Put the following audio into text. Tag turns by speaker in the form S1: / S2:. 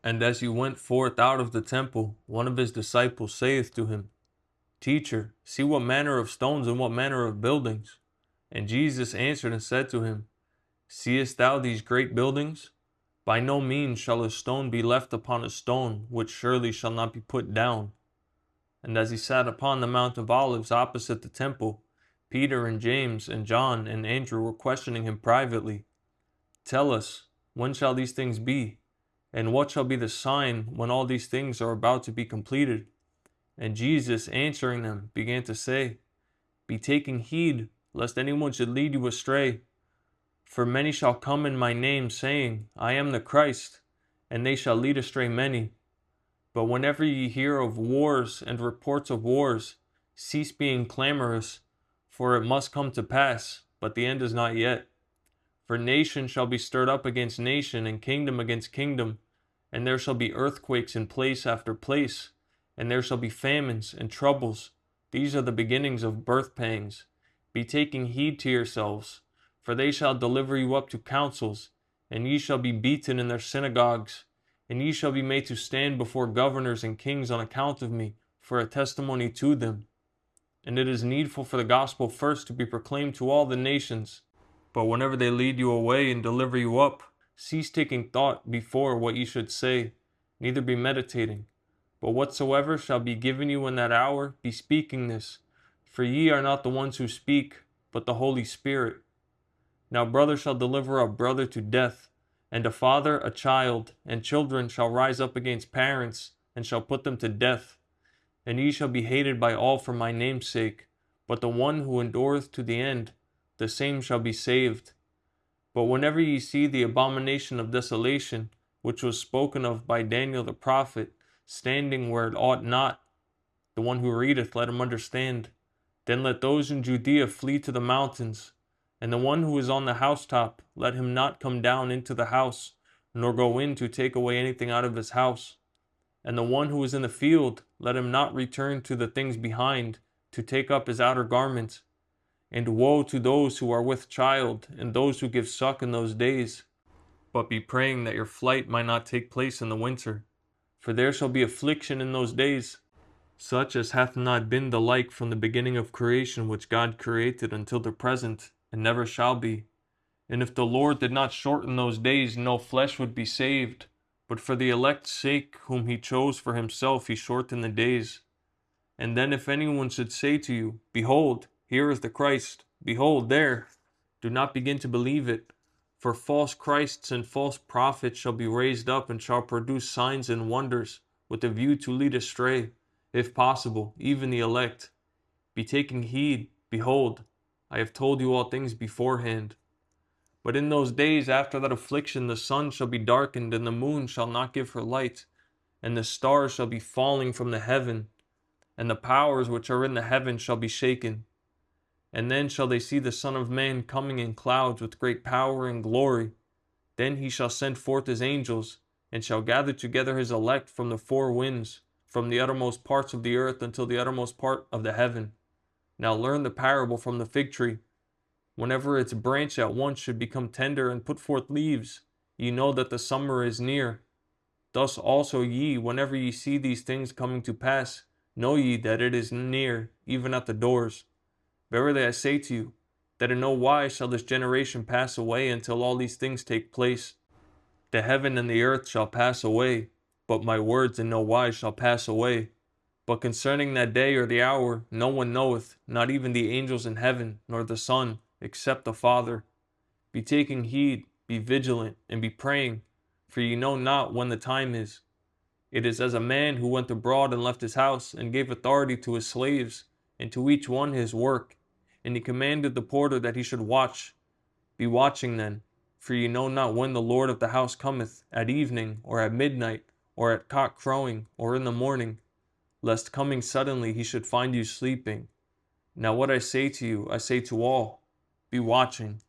S1: And as he went forth out of the temple, one of his disciples saith to him, Teacher, see what manner of stones and what manner of buildings. And Jesus answered and said to him, Seest thou these great buildings? By no means shall a stone be left upon a stone, which surely shall not be put down. And as he sat upon the Mount of Olives opposite the temple, Peter and James and John and Andrew were questioning him privately. Tell us, when shall these things be? And what shall be the sign when all these things are about to be completed? And Jesus, answering them, began to say, Be taking heed, lest anyone should lead you astray. For many shall come in my name, saying, I am the Christ, and they shall lead astray many. But whenever ye hear of wars and reports of wars, cease being clamorous, for it must come to pass, but the end is not yet. For nation shall be stirred up against nation, and kingdom against kingdom, and there shall be earthquakes in place after place, and there shall be famines and troubles. These are the beginnings of birth pangs. Be taking heed to yourselves, for they shall deliver you up to councils, and ye shall be beaten in their synagogues, and ye shall be made to stand before governors and kings on account of me, for a testimony to them. And it is needful for the gospel first to be proclaimed to all the nations. But whenever they lead you away and deliver you up, cease taking thought before what ye should say, neither be meditating. But whatsoever shall be given you in that hour, be speaking this. For ye are not the ones who speak, but the Holy Spirit. Now brother shall deliver up brother to death, and a father a child, and children shall rise up against parents, and shall put them to death. And ye shall be hated by all for my name's sake, but the one who endureth to the end, the same shall be saved. But whenever ye see the abomination of desolation, which was spoken of by Daniel the prophet, standing where it ought not, the one who readeth, let him understand. Then let those in Judea flee to the mountains, and the one who is on the housetop, let him not come down into the house, nor go in to take away anything out of his house. And the one who is in the field, let him not return to the things behind, to take up his outer garment. And woe to those who are with child, and those who give suck in those days. But be praying that your flight might not take place in the winter. For there shall be affliction in those days, such as hath not been the like from the beginning of creation which God created until the present, and never shall be. And if the Lord did not shorten those days, no flesh would be saved. But for the elect's sake, whom he chose for himself, he shortened the days. And then if anyone should say to you, Behold, here is the Christ, behold, there, do not begin to believe it. For false Christs and false prophets shall be raised up, and shall produce signs and wonders, with a view to lead astray, if possible, even the elect. Be taking heed, behold, I have told you all things beforehand. But in those days after that affliction the sun shall be darkened, and the moon shall not give her light, and the stars shall be falling from the heaven, and the powers which are in the heaven shall be shaken. And then shall they see the Son of Man coming in clouds with great power and glory. Then he shall send forth his angels, and shall gather together his elect from the four winds, from the uttermost parts of the earth until the uttermost part of the heaven. Now learn the parable from the fig tree. Whenever its branch at once should become tender and put forth leaves, ye know that the summer is near. Thus also ye, whenever ye see these things coming to pass, know ye that it is near, even at the doors. Verily I say to you, that in no wise shall this generation pass away until all these things take place. The heaven and the earth shall pass away, but my words in no wise shall pass away. But concerning that day or the hour, no one knoweth, not even the angels in heaven, nor the Son, except the Father. Be taking heed, be vigilant, and be praying, for ye know not when the time is. It is as a man who went abroad and left his house, and gave authority to his slaves, and to each one his work. And he commanded the porter that he should watch. Be watching then, for ye know not when the Lord of the house cometh, at evening, or at midnight, or at cock crowing, or in the morning, lest coming suddenly he should find you sleeping. Now what I say to you, I say to all, be watching.